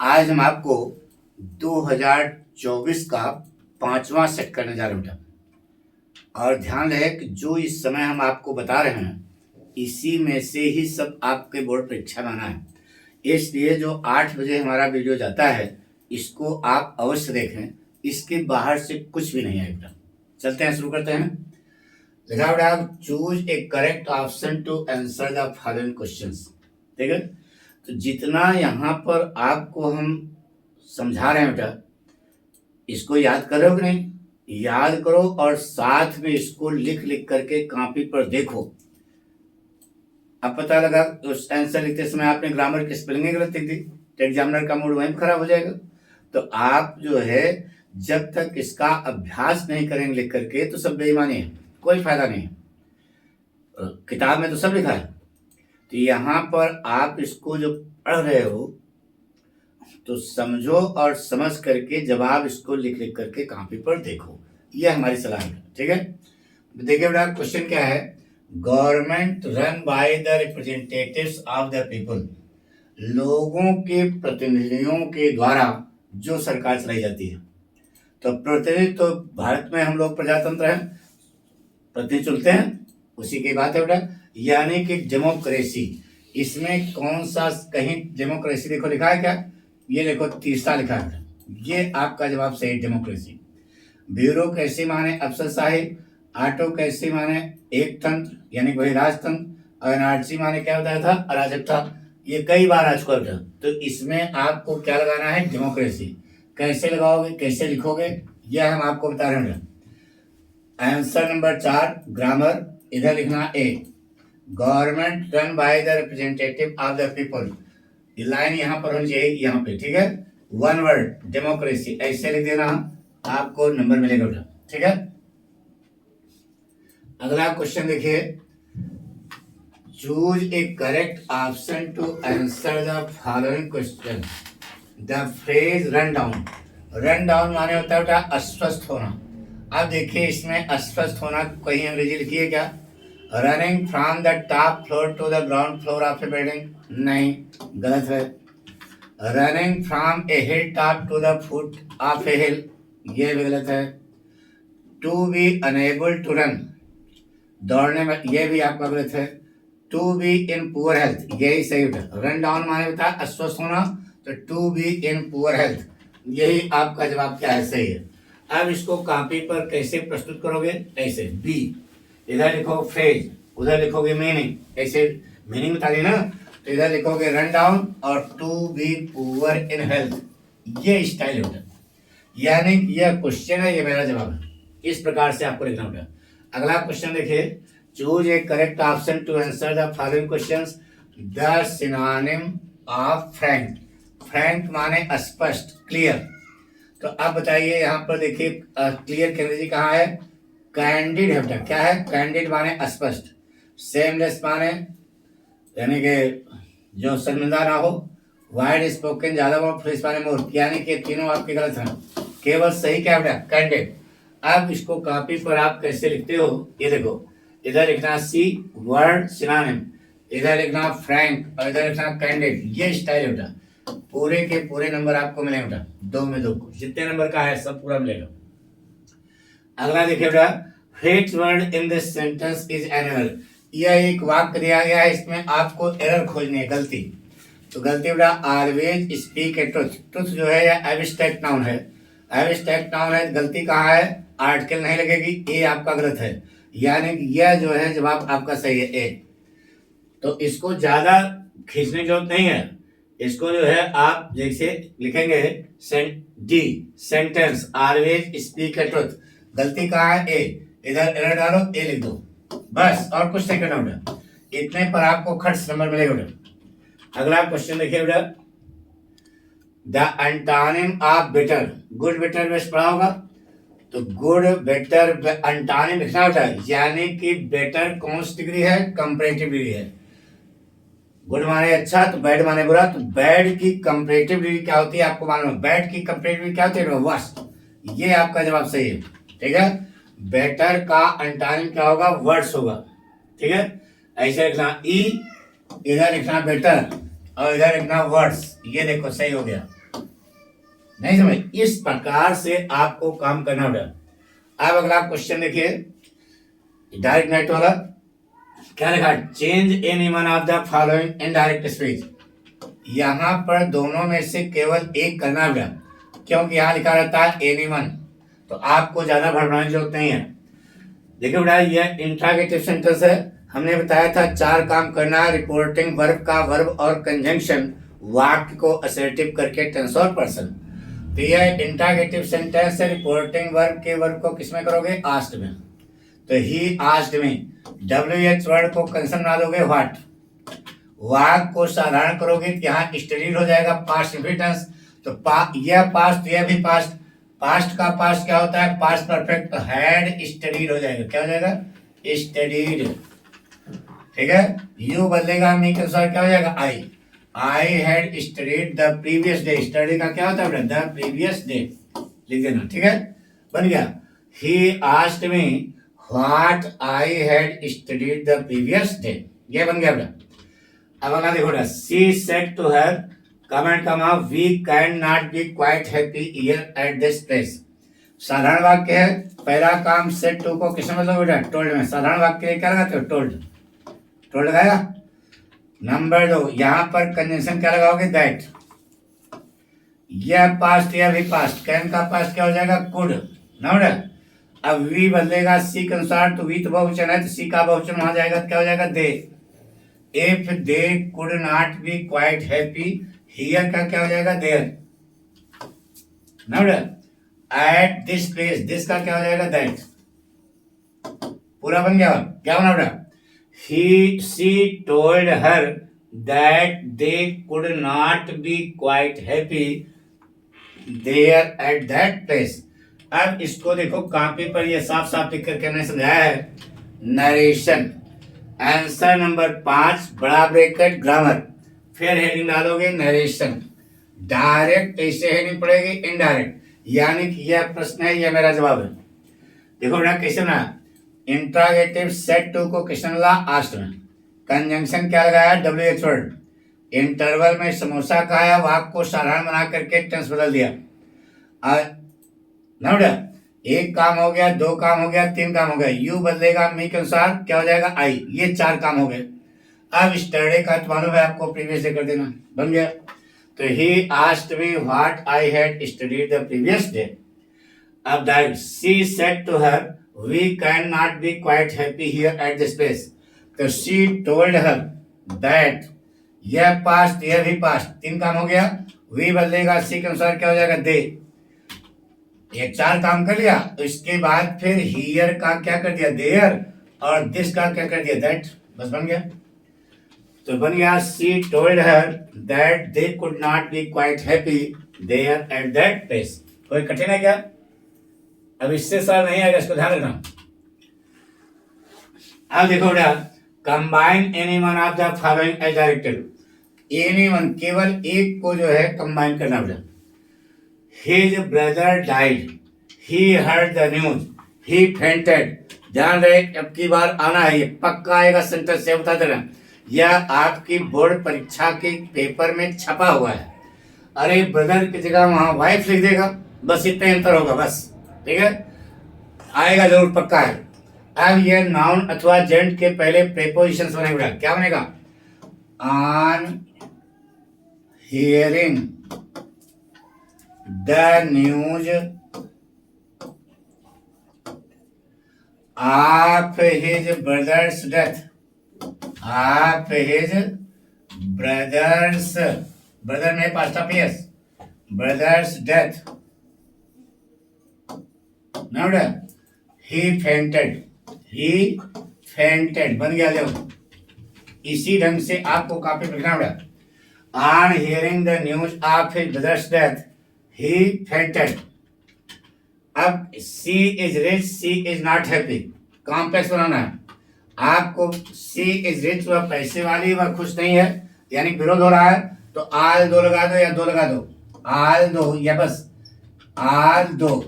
आज हम आपको 2024 का 5वां सेट करने जा रहे हैं बेटा। और ध्यान रहे कि जो इस समय हम आपको बता रहे हैं इसी में से ही सब आपके बोर्ड परीक्षा में आना है। इसलिए जो 8 बजे हमारा वीडियो जाता है इसको आप अवश्य देखें, इसके बाहर से कुछ भी नहीं है बेटा। चलते हैं, शुरू करते हैं। लिखा बेटा, choose a correct option to answer the following questions. ठीक है, तो जितना यहाँ पर आपको हम समझा रहे हैं बेटा, इसको याद करो कि नहीं? याद करो और साथ में इसको लिख लिख करके कॉपी पर देखो। अब पता लगा उस आंसर लिखते समय आपने ग्रामर की स्पेलिंग गलत लिख दी तो एग्जामिनर का मूड वहीं खराब हो जाएगा। तो आप जो है जब तक इसका अभ्यास नहीं करेंगे लिख करके तो सब बेईमानी है, कोई फायदा नहीं है। किताब में तो सब लिखा है, तो यहाँ पर आप इसको जो पढ़ रहे हो तो समझो और समझ करके जवाब इसको लिख लिख करके कॉपी पर देखो, यह हमारी सलाह है। ठीक है, देखिए बेटा क्वेश्चन क्या है। Government run by the representatives of the people, लोगों के प्रतिनिधियों के द्वारा जो सरकार चलाई जाती है। तो प्रतिनिधि तो भारत में हम लोग प्रजातंत्र हैं, प्रतिनिधि चुनते हैं, उसी की बात है बेटा। यानी कि डेमोक्रेसी, इसमें कौन सा कहीं डेमोक्रेसी देखो लिखा है क्या? ये देखो तीसरा लिखा है, ये आपका जवाब सही, डेमोक्रेसी। ब्यूरोक्रेसी माने अफसरशाही, ऑटोक्रेसी माने एक तंत्र यानी वही राजतंत्र, और एनार्ची माने क्या बताया था? अराजकता। ये कई बार आ चुका था, तो इसमें आपको क्या लगाना है? डेमोक्रेसी। कैसे लगाओगे, कैसे लिखोगे, यह हम आपको बता रहे हैं। आंसर नंबर 4 ग्रामर, इधर लिखना A. Government run by the representative of the people, ये लाइन यहाँ पर होनी चाहिए, यहाँ पे। ठीक है, वन वर्ड डेमोक्रेसी, ऐसे लिख देना, आपको नंबर मिलेगा बेटा। ठीक है, अगला क्वेश्चन देखिए। Choose a correct option to answer the following question. The phrase run down, run down माने होता है बेटा अस्वस्थ होना। अब देखिए इसमें अस्वस्थ होना कहीं अंग्रेजी लिखी है क्या? Running from the top floor to the ground floor of a building, नहीं, गलत है। Running from a hill top to the foot of a hill, ये भी गलत है। To be unable to run, दौड़ने में, ये भी आपका गलत है। To be in poor health, यही सही होता। रन डाउन माने होता है अस्वस्थ होना, तो to be in poor health, यही आपका जवाब क्या है? सही है। अब इसको कॉपी पर कैसे प्रस्तुत करोगे? ऐसे बी, इधर लिखो फ्रेज, उधर लिखोगे मीनिंग, ऐसे मीनिंग बता देना। तो इधर लिखोगे रन डाउन और to be poor in health, ये स्टाइल होता है। यानी यह क्वेश्चन है, ये मेरा जवाब है। इस प्रकार से आपको लिखना होगा। अगला क्वेश्चन देखिए। Choose a correct option to answer the following questions. The synonym of frank, frank माने स्पष्ट, क्लियर। तो अब बताइए यहाँ पर देखिए क्लियर की अंग्रेजी कहाँ है? कैंडिड है बेटा। क्या है? कैंडिड माने स्पष्ट। सेमलेस माने यानी कि जो शर्मिंदा ना हो। वाइड स्पोकन, ज्यादा बोल, फ्रेश माने मोर, यानी कि तीनों आपके गलत हैं। केवल सही क्या बेटा? कैंडिड। अब इसको कॉपी पर आप कैसे लिखते हो? ये देखो, इधर लिखना सी वर्ड सिनोनिम, इधर लिखना फ्रैंक और इधर लिखना कैंडिड, ये स्टाइल बेटा। पूरे के पूरे नंबर आपको मिलेंगे बेटा, 2 में 2 को, जितने नंबर का है सब पूरा मिलेगा। अगला देखिए बेटा, which word in this sentence is an error. यह एक वाक्य दिया गया है, इसमें आपको एरर खोजनी है, गलती। तो गलती बेटा ऑलवेज स्पीक ए ट्रुथ, ट्रुथ जो है यह एब्स्ट्रैक्ट नाउन है, एब्स्ट्रैक्ट नाउन है। गलती कहाँ है? आर्टिकल नहीं लगेगी, ए आपका गलत है, यानी यह जो है जवाब आपका सही है, ए। तो इसको ज्यादा खींचने की जरूरत नहीं है, इसको जो है आप जैसे लिखेंगे डी सेंटेंस ऑलवेज स्पीक ए ट्रुथ, गलती कहाँ है? ए, इधर एरर डालो, ए लिख दो, बस, और कुछ नहीं करना बेटा। इतने पर आपको खर्च नंबर मिलेगा बेटा। अगला क्वेश्चन देखिए बेटा। The antonym of better, good better best पढ़ा होगा, तो गुड बेटर एंटोनिम लिखना बेटा, यानी कि बेटर कौन सी डिग्री है? कंपैरेटिव डिग्री है। गुड माने अच्छा, तो बैड माने बुरा, तो बैड की कंपैरेटिव डिग्री क्या होती है आपको मालूम है? बैड की कंपैरेटिव डिग्री क्या होती है? वर्स्ट। ये आपका जवाब सही है। ठीक है, बेटर का एंटोनिम क्या होगा? वर्ड्स होगा। ठीक है, ऐसे लिखना ई, इधर लिखना बेटर और इधर लिखना वर्ड्स, ये देखो सही हो गया। नहीं समझ, इस प्रकार से आपको काम करना पड़ेगा। अब अगला क्वेश्चन देखिए, डायरेक्ट नेट वाला क्या लिखा, change any one of the following indirect speech. यहाँ पर दोनों में से केवल एक करना पड़ेगा, क्योंकि यहाँ लिखा रहता है एनी वन, तो आपको ज्यादा भरवाने की जरूरत नहीं है। देखिए बेटा, यह इंट्रागेटिव सेंटेंस है। हमने बताया था 4 काम करना है, रिपोर्टिंग वर्ब का वर्ब और कंजंक्शन, वाक्य को असर्टिव करके टेंस और पर्सन। तो यह इंट्रागेटिव सेंटेंस है। रिपोर्टिंग वर्ब के वर्ब को किसमें करोगे, आस्क्ड में। तो ही आस्क्ड में WH वर्ड को कंसन बना दोगे व्हाट, वाक्य को साधारण करोगे तो यहाँ स्टडीड हो जाएगा पास्ट इंफिनिटेंस। तो यह पास्ट, यह भी पास्ट। पास्ट का पास्ट क्या होता है, पास्ट परफेक्ट, तो हैड स्टडीड हो जाएगा, क्या हो जाएगा, स्टडीड। ठीक है, यू बदलेगा मी के अनुसार क्या हो जाएगा, आई had studied the previous day. Study का क्या होता है, द प्रीवियस डे लिख देना। ठीक है, बन गया। He asked me what I had studied the previous day, ये बन गया बेटा। अब अगला देखो ना, she said to her comment comma we can not be quite happy here at this place. साधारण वाक्य है। पहला काम सेड टू को किसमें मतलब बेटा, टोल्ड में। साधारण वाक्य क्या लगाते हो, टोल्ड, टोल्ड लगाएगा। नंबर 2, यहाँ पर कंजंक्शन क्या लगाओगे, दैट। यह पास्ट, यह भी पास्ट। कैन का पास्ट क्या हो जाएगा, कुड ना बेटा। अब वी बदलेगा सी के अनुसार, तो वी तो बहुवचन है, तो सी का बहुवचन वहां जाएगा, क्या हो जाएगा, they. If they could not be quite happy, here का क्या हो जाएगा, देयर ना बेटा। एट दिस प्लेस, दिस का क्या हो जाएगा, दैट। पूरा बन गया, क्या बना बेटा, she told her that they could not be quite happy there at that place। अब इसको देखो, कॉपी पर ये साफ साफ लिख करके हमने समझाया है। नरेशन, आंसर नंबर 5, बड़ा ब्रैकेट ग्रामर, फिर हेडिंग डालोगे नरेशन। डायरेक्ट ऐसे हेडिंग पड़ेगी, इनडायरेक्ट, यानी कि यह प्रश्न है, यह मेरा जवाब है। देखो बेटा कैसे ना, इंट्रागेटिव सेट टू को किसने लगा, आस्क्ड में। कंजंक्शन क्या लगाया, WH वर्ड। इंटरवल में समोसा खाया, वाक्य को साधारण बना करके टेंस बदल दिया। ना बेटा, एक काम हो गया, 2 काम हो गया, 3 काम हो गया। यू बदलेगा मी के अनुसार, क्या हो जाएगा, आई। ये 4 काम हो गए। अब स्टडी का तो मालूम है आपको, प्रीवियस डे कर देना, बन गया। तो he asked me what I had studied the previous day. अब direct, she said to her we cannot be quite happy here at this place। तो she told her that, यह पास्ट, यह भी पास्ट, 3 काम हो गया। we बदलेगा सी के अनुसार, क्या हो जाएगा, दे। ये 4 काम कर लिया। तो इसके बाद फिर हियर का क्या कर दिया, देयर, और दिस का क्या कर दिया, दैट। बस बन गया। तो बन गया, she told her that they could not be quite happy there at that place। कोई कठिन है क्या, अब इससे सर नहीं आएगा, इसको ध्यान रखना। अब देखो बेटा, combine any one of the following as directed. Any one, केवल एक को जो है कंबाइन करना बेटा। His brother died, he heard the news, he fainted. ध्यान रहे, अब की बार आना है, ये पक्का आएगा सेंटेंस, से बता देना। यह आपकी बोर्ड परीक्षा के पेपर में छपा हुआ है। अरे ब्रदर की जगह वहां वाइफ लिख देगा, बस इतना अंतर होगा, बस। ठीक है, आएगा जरूर, पक्का है। अब यह नाउन अथवा जेंट के पहले प्रेपोजिशन बनेगा, क्या बनेगा, on hearing the news of his brother's death, of his brother's, brother में apostrophe s, brother's death. Now, he fainted, he fainted, बन गया। देखो, इसी ढंग से आपको कॉपी पर लिखना पड़ा। On hearing the news of his brother's death, he fainted। अब she is rich, she is not happy, complex बनाना है आपको। she is rich, वह पैसे वाली, वह खुश नहीं है, यानी विरोध हो रहा है। तो आल 2 लगा दो या 2 लगा दो, आल 2 या बस आल 2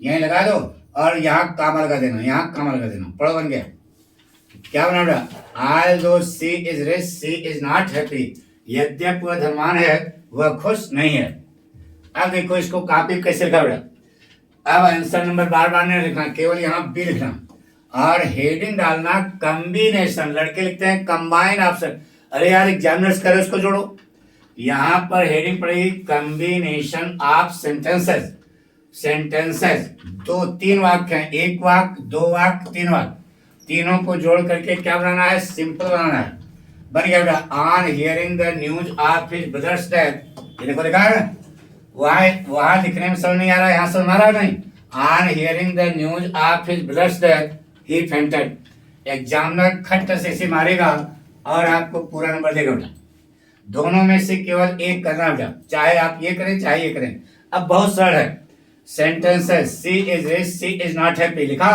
यहीं लगा दो, और यहाँ कामा लगा देना, यहाँ कामा लगा देना। पढ़ो, बन गया। क्या बना बेटा, although she is rich, she is not happy. यद्यपि वह धनवान है, वह खुश नहीं है। अब देखो इसको कॉपी कैसे लिखा बेटा। अब आंसर नंबर बार बार नहीं लिखना, केवल यहाँ बी लिखना और हेडिंग डालना कॉम्बिनेशन। लड़के लिखते हैं कंबाइन ऑप्शन, अरे यार एग्जामिनर्स करे उसको जोड़ो। यहाँ पर हेडिंग पड़ेगी कॉम्बिनेशन ऑफ सेंटेंसेस। सेंटेंसेस दो तीन वाक्य हैं, एक वाक्य, दो वाक्य, तीन वाक्य, तीनों को जोड़ करके क्या बनाना है, सिंपल बनाना है। बन गया बेटा। On hearing the news of his brother's death, ये देखो लिखा है, वहां दिखने में समझ नहीं आ रहा है, यहाँ समझ आ रहा है नहीं। On hearing the news of his brother's death he fainted. Examiner खट से ऐसे मारेगा और आपको पूरा नंबर देगा बेटा। दोनों में से केवल एक करना बेटा, चाहे आप ये करें चाहे ये करें। अब बहुत सरल है। Sentences she is rich, she is not happy लिखा,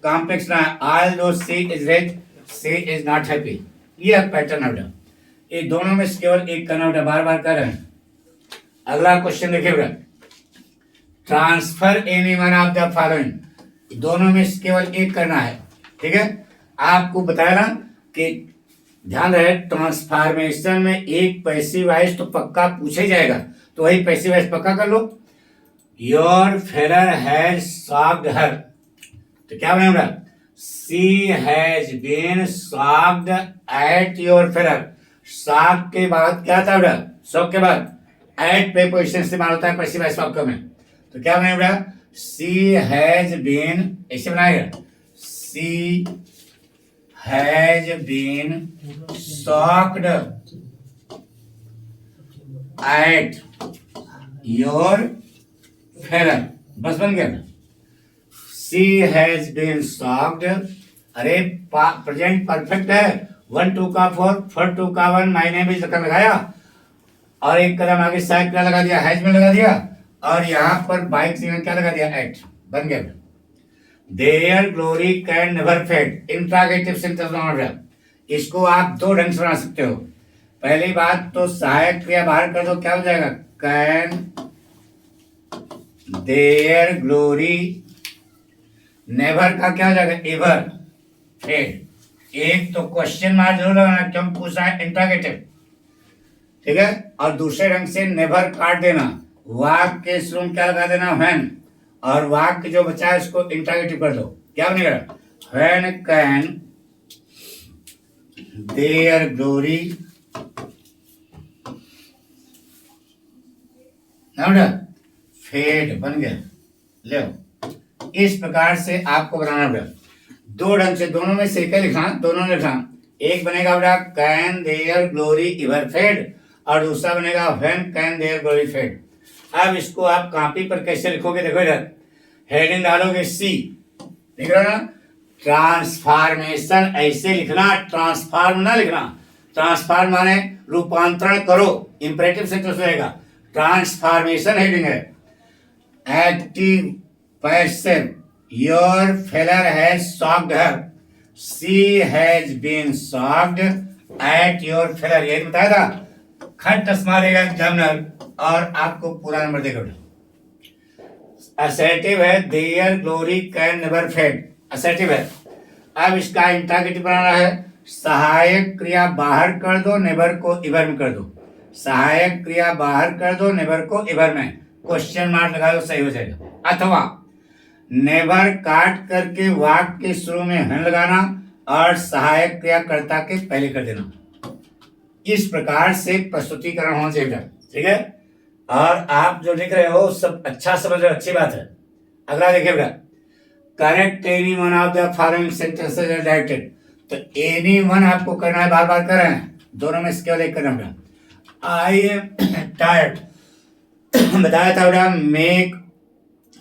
कॉम्प्लेक्स ना है। Although she is rich, she is not happy, ये पैटर्न है बेटा। ये दोनों में से केवल एक करना बेटा, बार बार कर रहे हैं। अगला क्वेश्चन देखिए बेटा, transfer any one of the following, दोनों में से केवल एक करना है। ठीक है, आपको बताया ना कि ध्यान रहे ट्रांसफॉर्मेशन में एक पैसिव वॉइस तो पक्का पूछे जाएगा, तो वही पैसिव वॉइस पक्का कर लो। Your failure has shocked her, तो क्या बनेगा, she has been shocked at your failure. Shock के बाद क्या था बेटा, शॉक के बाद एट पे पोजिशन इस्तेमाल होता है पैसिव वॉइस वाक्य में, तो क्या बनेगा बेटा, सी हैज बीन, ऐसे बनाएगा, she has been shocked at your failure, बस बन गया। सी हैज बीन शॉक्ड, अरे प्रेजेंट परफेक्ट है, 1 2 का 4 4 2 का 1, माय नेम इज लगाया और एक कदम आगे साइड क्या लगा दिया, हैज में लगा दिया, और यहाँ पर बाइक से क्या लगा दिया, एट, बन गया। Their glory can never fade, interrogative sentence बनाना। इसको आप दो ढंग से बना सकते हो। पहली बात तो सहायक क्रिया बाहर कर दो, क्या हो जाएगा, कैन देयर ग्लोरी, नेवर का क्या हो जाएगा, एवर फेड। एक तो क्वेश्चन मार्क जरूर लगाना क्यों पूछा है, इंट्रोगेटिव। ठीक है, और दूसरे ढंग से नेवर काट देना, वाक्य के शुरू में क्या लगा देना, व्हेन, और वाक्य जो बचा है उसको इंट्रोगेटिव कर दो, क्या बनेगा, when can their glory fade, बन गया। ले इस प्रकार से आपको बनाना पड़ेगा। दो ढंग से, दोनों में से क्या लिखा, दोनों ने लिखा। एक बनेगा बेटा can their glory ever fade, और दूसरा बनेगा when can their glory fade. अब इसको आप कॉपी पर कैसे लिखोगे, देखो इधर हेडिंग डालोगे सी, लिख रहा ना, ट्रांसफॉर्मेशन ऐसे लिखना, ट्रांसफॉर्म ना लिखना। ट्रांसफॉर्म माने रूपांतरण करो, इंपरेटिव सेंटेंस रहेगा। ट्रांसफॉर्मेशन हेडिंग है, active passive, your failure has shocked her, she has been shocked at your failure, यही बताया था। खट मारेगा एग्जामिनर और आपको पूरा नंबर देगा। असर्टिव है, their glory can never fade, assertive है। अब इसका इंट्रोगेटिव बनाना है, सहायक क्रिया बाहर कर दो, नेवर को इवर में कर दो। सहायक क्रिया बाहर कर दो, नेवर को इवर में, क्वेश्चन मार्क लगा दो, सही हो जाएगा। अथवा नेवर काट करके वाक्य के शुरू में हन लगाना और सहायक क्रिया कर्ता के पहले कर देना। इस प्रकार से प्रस्तुतिकरण होना चाहिए, ठीक है। और आप जो लिख रहे हो सब अच्छा समझ रहे हो, अच्छी बात है। अगला देखिए बेटा, correct any one of the following sentences are directed. तो एनी वन आपको करना है, बार बार कर रहे हैं, दोनों में से केवल एक करना बेटा। आई एम टायर्ड, बताया था बेटा,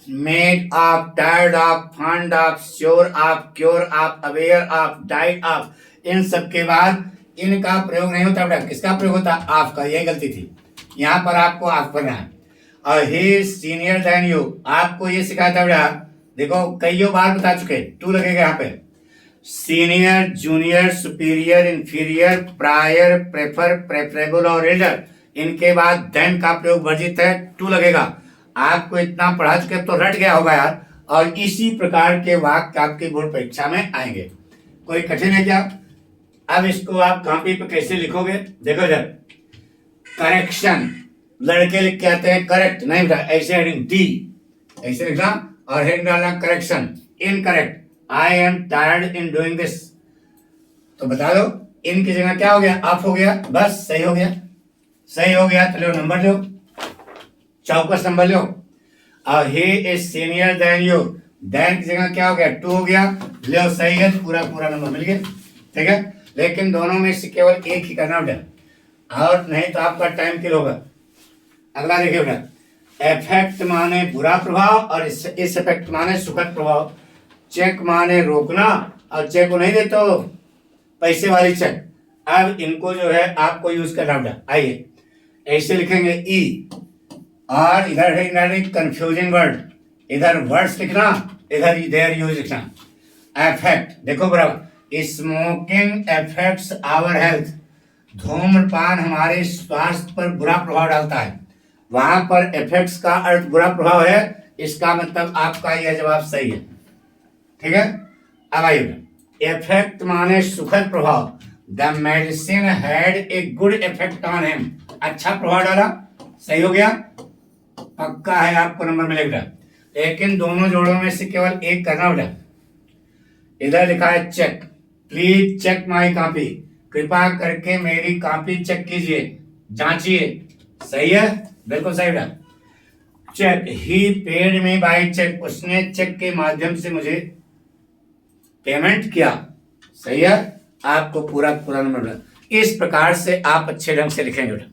made of, tired of, fond of, sure of, cure of, aware of, died of, इन सब के बाद इनका प्रयोग नहीं होता बेटा, किसका प्रयोग होता, ऑफ का। यही गलती थी, यहाँ पर आपको ऑफ करना है। और ही सीनियर देन यू, आपको ये सिखाया था बेटा, देखो कई बार बता चुके, टू लगेगा यहाँ पे। Senior, junior, superior, inferior, prior, prefer, preferable और एल्डर, इनके बाद देन का प्रयोग वर्जित है, टू लगेगा। आपको इतना पढ़ा चुके तो रट गया होगा यार। और इसी प्रकार के वाक्य आपके बोर्ड परीक्षा में आएंगे, कोई कठिन है क्या। अब इसको आप कॉपी पे कैसे लिखोगे, देखो इधर, करेक्शन, लड़के लिख के आते हैं करेक्ट, नहीं बेटा, ऐसे हेडिंग डी ऐसे लिखना और हेडिंग डालना correction, incorrect, I am tired in doing this. तो बता दो इन की जगह क्या हो गया, ऑफ हो गया, बस सही हो गया। सही हो गया तो लो नंबर लो, चौकस नंबर लो। और he is senior than you, then की जगह क्या हो गया, 2 हो गया, लो सही है, पूरा पूरा नंबर मिल गया। ठीक है, लेकिन दोनों में से केवल एक ही करना बेटा, और नहीं तो आपका टाइम किल होगा। अगला देखिए बेटा, इफेक्ट माने बुरा प्रभाव और इस इफेक्ट माने सुखद प्रभाव। चेक माने रोकना और चेक को नहीं देते हो पैसे वाली चेक। अब इनको जो है आपको यूज करना बेटा। आइए ऐसे लिखेंगे ई, और इधर है कंफ्यूजिंग वर्ड, इधर वर्ड्स लिखना, इधर इधर यूज लिखना। इफेक्ट देखो बराबर, स्मोकिंग अफेक्ट्स आवर हेल्थ, धूम्रपान हमारे स्वास्थ्य पर बुरा प्रभाव डालता है। वहां पर इफेक्ट्स का अर्थ बुरा प्रभाव है, इसका मतलब आपका यह जवाब सही है। ठीक है, अब आइए, इफेक्ट माने सुखद प्रभाव। The medicine had a good effect on him, अच्छा प्रभाव डाला, सही हो गया, पक्का है, आपको नंबर मिलेगा। लेकिन दोनों जोड़ों में से केवल एक करना बेटा। इधर लिखा है check, please check my copy, कृपया करके मेरी कॉपी चेक कीजिए, जांचिए। सही है, बिल्कुल सही बेटा। चेक, ही पेड मी बाय चेक, उसने चेक के माध्यम से मुझे पेमेंट किया। सही है, आपको पूरा पूरा नंबर मिला। इस प्रकार से आप अच्छे ढंग से लिखेंगे बेटा।